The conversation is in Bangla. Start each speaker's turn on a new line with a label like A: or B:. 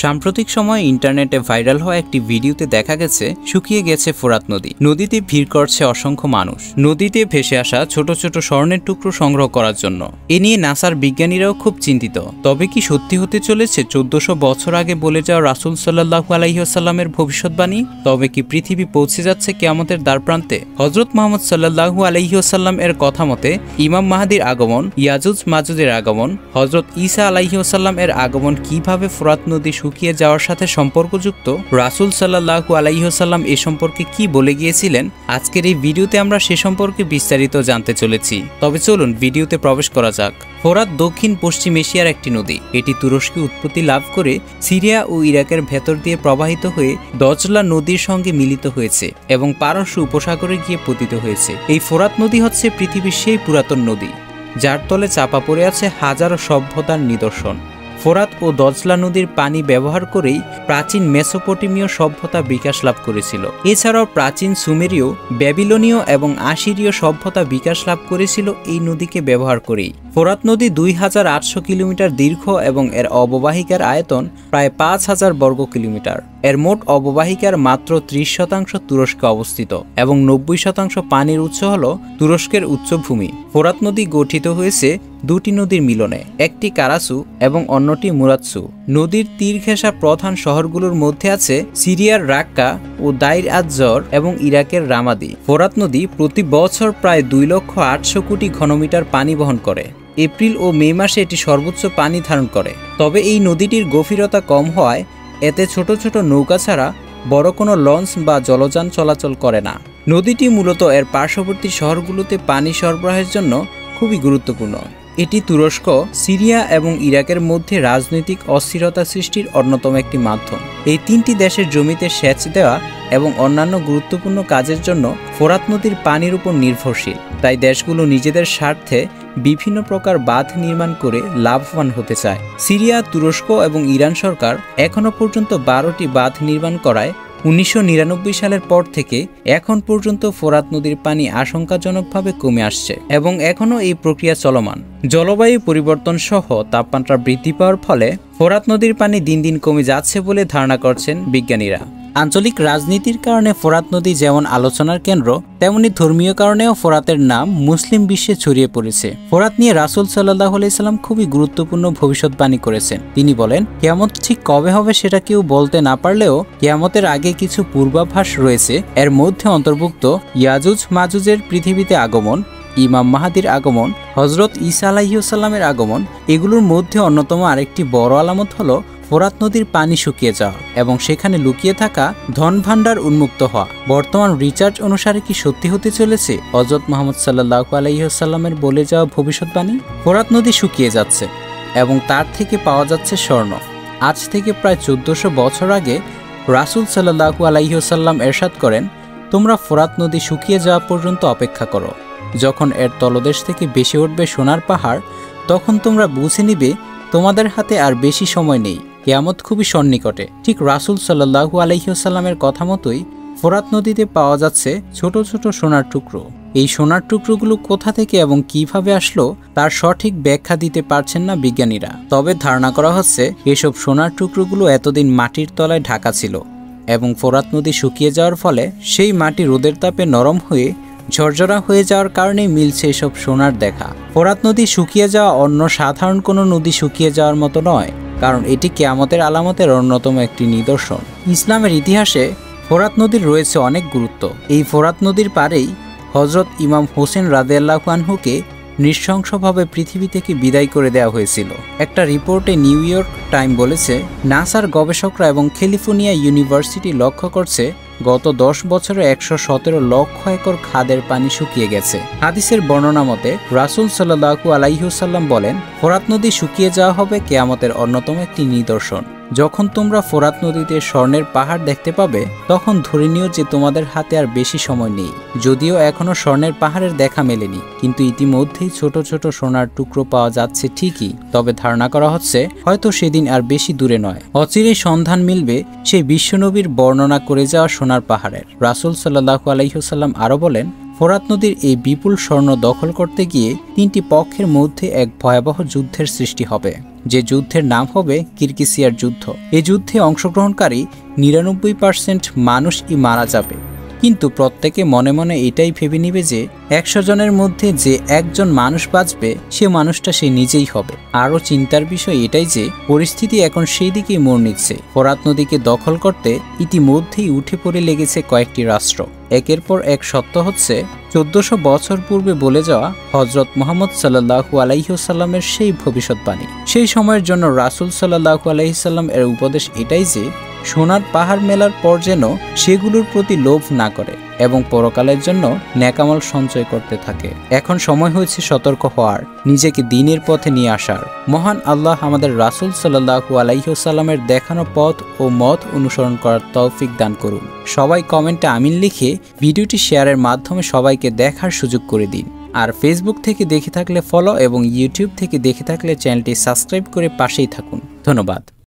A: সাম্প্রতিক সময়ে ইন্টারনেটে ভাইরাল হওয়া একটি ভিডিওতে দেখা গেছে শুকিয়ে গেছে ফোরাত নদী। নদীতে ভিড় করছে অসংখ্য মানুষ নদীতে ভেসে আসা ছোট ছোট স্বর্ণের টুকরো সংগ্রহ করার জন্য। এ নিয়ে নাসার বিজ্ঞানীরাও খুব চিন্তিত। তবে কি সত্যি হতে চলেছে 1400 বছর আগে বলে যাওয়া রাসূল সাল্লাল্লাহু আলাইহি ওয়াসাল্লামের ভবিষ্যৎবাণী? তবে কি পৃথিবী পৌঁছে যাচ্ছে কিয়ামতের দ্বারপ্রান্তে? হযরত মুহাম্মদ সাল্লাল্লাহু আলাইহি ওয়াসাল্লাম এর কথা মতে ইমাম মাহদীর আগমন, ইয়াজুজ মাজুজের আগমন, হযরত ঈসা আলাইহি ওয়াসাল্লাম এর আগমন কিভাবে ফোরাত নদী শুকিয়ে যাওয়ার সাথে সম্পর্কযুক্ত, রাসূল সাল্লাল্লাহু আলাইহি ওয়াসাল্লাম এ সম্পর্কে কি বলে গিয়েছিলেন, আজকের এই ভিডিওতে আমরা সে সম্পর্কে বিস্তারিত জানতে চলেছি। তবে চলুন ভিডিওতে প্রবেশ করা যাক। ফোরাত দক্ষিণ পশ্চিম এশিয়ার একটি নদী। এটি তুরস্কে উৎপত্তি লাভ করে সিরিয়া ও ইরাকের ভেতর দিয়ে প্রবাহিত হয়ে দজলা নদীর সঙ্গে মিলিত হয়েছে এবং পারস্য উপসাগরে গিয়ে পতিত হয়েছে। এই ফোরাত নদী হচ্ছে পৃথিবীর সেই পুরাতন নদী যার তলে চাপা পড়ে আছে হাজারো সভ্যতার নিদর্শন। ফোরাত ও দজলা নদীর পানি ব্যবহার করেই প্রাচীন মেসোপটেমীয় সভ্যতা বিকাশ লাভ করেছিল। এছাড়াও প্রাচীন সুমেরীয়, ব্যাবিলনীয় এবং আসিরীয় সভ্যতা বিকাশ লাভ করেছিল এই নদীকে ব্যবহার করেই। ফোরাত নদী 2800 কিলোমিটার দীর্ঘ এবং এর অববাহিকার আয়তন প্রায় 5000 বর্গ কিলোমিটার। এর মোট অববাহিকার মাত্র 30% তুরস্কে অবস্থিত এবং 90% পানির উৎস হল তুরস্কের উচ্চভূমি। ফোরাত নদী গঠিত হয়েছে দুটি নদীর মিলনে, একটি কারাসু এবং অন্যটি মুরাতসু। নদীর তীর ঘেঁষা প্রধান শহরগুলোর মধ্যে আছে সিরিয়ার রাক্কা ও দাইর আজ-জর এবং ইরাকের রামাদি। ফোরাত নদী প্রতি বছর প্রায় 2,800,000 ঘনমিটার পানি বহন করে। এপ্রিল ও মে মাসে এটি সর্বোচ্চ পানি ধারণ করে। তবে এই নদীটির গভীরতা কম হওয়ায় এতে ছোট ছোট নৌকা ছাড়া বড় কোনো লঞ্চ বা জলযান চলাচল করে না। নদীটি মূলত এর পার্শ্ববর্তী শহরগুলোতে পানি সরবরাহের জন্য খুবই গুরুত্বপূর্ণ। এটি তুরস্ক, সিরিয়া এবং ইরাকের মধ্যে রাজনৈতিক অস্থিরতা সৃষ্টির অন্যতম একটি মাধ্যম। এই তিনটি দেশের জমিতে সেচ দেওয়া এবং অন্যান্য গুরুত্বপূর্ণ কাজের জন্য ফোরাত নদীর পানির উপর নির্ভরশীল। তাই দেশগুলো নিজেদের স্বার্থে বিভিন্ন প্রকার বাঁধ নির্মাণ করে লাভবান হতে চায়। সিরিয়া, তুরস্ক এবং ইরান সরকার এখনও পর্যন্ত 12টি বাঁধ নির্মাণ করায় 1999 সালের পর থেকে এখন পর্যন্ত ফোরাত নদীর পানি আশঙ্কাজনকভাবে কমে আসছে এবং এখনও এই প্রক্রিয়া চলমান। জলবায়ু পরিবর্তন সহ তাপমাত্রা বৃদ্ধি পাওয়ার ফলে ফোরাত নদীর পানি দিন দিন কমে যাচ্ছে বলে ধারণা করছেন বিজ্ঞানীরা। আঞ্চলিক রাজনীতির কারণে ফোরাত নদী যেমন আলোচনার কেন্দ্র, তেমনি ধর্মীয় কারণেও ফোরাতের নাম মুসলিম বিশ্বে ছড়িয়ে পড়েছে। ফোরাত নিয়ে রাসূল সাল্লাল্লাহু আলাইহি সাল্লাম খুবই গুরুত্বপূর্ণ ভবিষ্যৎবাণী করেছেন। তিনি বলেন, কিয়ামত ঠিক কবে হবে সেটা কেউ বলতে না পারলেও কিয়ামতের আগে কিছু পূর্বাভাস রয়েছে। এর মধ্যে অন্তর্ভুক্ত ইয়াজুজ মাজুজের পৃথিবীতে আগমন, ইমাম মাহদীর আগমন, হযরত ঈসা আলাইহিস সালামের আগমন। এগুলোর মধ্যে অন্যতম আরেকটি বড় আলামত হলো ফোরাত নদীর পানি শুকিয়ে যাওয়া এবং সেখানে লুকিয়ে থাকা ধন ভাণ্ডার উন্মুক্ত হওয়া। বর্তমান রিসার্চ অনুসারে কি সত্যি হতে চলেছে হযরত মুহাম্মদ সাল্লাল্লাহু আলাইহি ওয়াসাল্লামের বলে যাওয়া ভবিষ্যৎবাণী? ফোরাত নদী শুকিয়ে যাচ্ছে এবং তার থেকে পাওয়া যাচ্ছে স্বর্ণ। আজ থেকে প্রায় 1400 বছর আগে রাসূল সাল্লাল্লাহু আলাইহি ওয়াসাল্লাম ইরশাদ করেন, তোমরা ফোরাত নদী শুকিয়ে যাওয়া পর্যন্ত অপেক্ষা করো। যখন এর তলদেশ থেকে বেশি উঠবে সোনার পাহাড়, তখন তোমরা বুঝে নিবে তোমাদের হাতে আর বেশি সময় নেই, কিয়ামত খুবই সন্নিকটে। ঠিক রাসূল সাল্লাল্লাহু আলাইহি ওয়াসাল্লামের কথা মতোই ফোরাত নদীতে পাওয়া যাচ্ছে ছোট ছোট সোনার টুকরো। এই সোনার টুকরোগুলো কোথা থেকে এবং কিভাবে আসলো তার সঠিক ব্যাখ্যা দিতে পারছেন না বিজ্ঞানীরা। তবে ধারণা করা হচ্ছে এসব সোনার টুকরোগুলো এতদিন মাটির তলায় ঢাকা ছিল এবং ফোরাত নদী শুকিয়ে যাওয়ার ফলে সেই মাটি রোদের তাপে নরম হয়ে ঝরঝরা হয়ে যাওয়ার কারণে মিলছে এসব সোনার দেখা। ফোরাত নদী শুকিয়ে যাওয়া অন্য সাধারণ কোনো নদী শুকিয়ে যাওয়ার মতো নয়, কারণ এটি কিয়ামতের আলামতের অন্যতম একটি নিদর্শন। ইসলামের ইতিহাসে ফোরাত নদীর রয়েছে অনেক গুরুত্ব। এই ফোরাত নদীর পাড়েই হযরত ইমাম হোসেন রাদিয়াল্লাহু আনহুকে নৃশংসভাবে পৃথিবী থেকে বিদায় করে দেওয়া হয়েছিল। একটা রিপোর্টে নিউ ইয়র্ক টাইম বলেছে, নাসার গবেষকরা এবং ক্যালিফোর্নিয়া ইউনিভার্সিটি লক্ষ্য করছে গত 10 বছরে 117 লক্ষ একর খাদের পানি শুকিয়ে গেছে। হাদিসের বর্ণনা মতে রাসূল সাল্লাল্লাহু আলাইহি ওয়াসাল্লাম বলেন, ফোরাত নদী শুকিয়ে যাওয়া হবে কিয়ামতের অন্যতম একটি নিদর্শন। যখন তোমরা ফোরাত নদীতে স্বর্ণের পাহাড় দেখতে পাবে, তখন ধরে নিও যে তোমাদের হাতে আর বেশি সময় নেই। যদিও এখনো স্বর্ণের পাহাড়ের দেখা মেলেনি, কিন্তু ইতিমধ্যেই ছোট ছোট সোনার টুকরো পাওয়া যাচ্ছে ঠিকই। তবে ধারণা করা হচ্ছে হয়তো সেদিন আর বেশি দূরে নয়। অচিরেই সন্ধান মিলবে সেই বিশ্বনবীর বর্ণনা করে যাওয়া সোনার পাহাড়ের। রাসূল সাল্লাল্লাহু আলাইহি ওয়াসাল্লাম আরো বলেন, ফোরাত নদীর এই বিপুল স্বর্ণ দখল করতে গিয়ে তিনটি পক্ষের মধ্যে এক ভয়াবহ যুদ্ধের সৃষ্টি হবে, যে যুদ্ধের নাম হবে কিরকিসিয়ার যুদ্ধ। এই যুদ্ধে অংশগ্রহণকারী ৯৯% মানুষই মারা যাবে, কিন্তু প্রত্যেকে মনে মনে এটাই ভেবে নিবে যে ১০০ জনের মধ্যে যে একজন মানুষ বাঁচবে সে মানুষটা সে নিজেই হবে। আরও চিন্তার বিষয় এটাই যে পরিস্থিতি এখন সেই দিকেই মোড় নিচ্ছে। ফোরাত নদীকে দখল করতে ইতিমধ্যেই উঠে পড়ে লেগেছে কয়েকটি রাষ্ট্র। একের পর এক সত্য হচ্ছে ১৪০০ বছর পূর্বে বলে যাওয়া হজরত মুহাম্মদ সাল্লাল্লাহু আলাইহি ওয়াসাল্লামের সেই ভবিষ্যৎবাণী। সেই সময়ের জন্য রাসূল সাল্লাল্লাহু আলাইহি সাল্লাম এর উপদেশ এটাই যে সোনার পাহাড় মেলার পর যেন সেগুলোর প্রতি লোভ না করে এবং পরকালের জন্য নেকামল সঞ্চয় করতে থাকে। এখন সময় হয়েছে সতর্ক হওয়ার, নিজেকে দ্বীনের পথে নিয়ে আসার। মহান আল্লাহ আমাদের রাসূল সাল্লাল্লাহু আলাইহি ওয়াসাল্লামের দেখানো পথ ও মত অনুসরণ করার তৌফিক দান করুন। সবাই কমেন্টে আমিন লিখে ভিডিওটি শেয়ারের মাধ্যমে সবাইকে দেখার সুযোগ করে দিন। আর ফেসবুক থেকে দেখে থাকলে ফলো এবং ইউটিউব থেকে দেখে থাকলে চ্যানেলটি সাবস্ক্রাইব করে পাশেই থাকুন। ধন্যবাদ।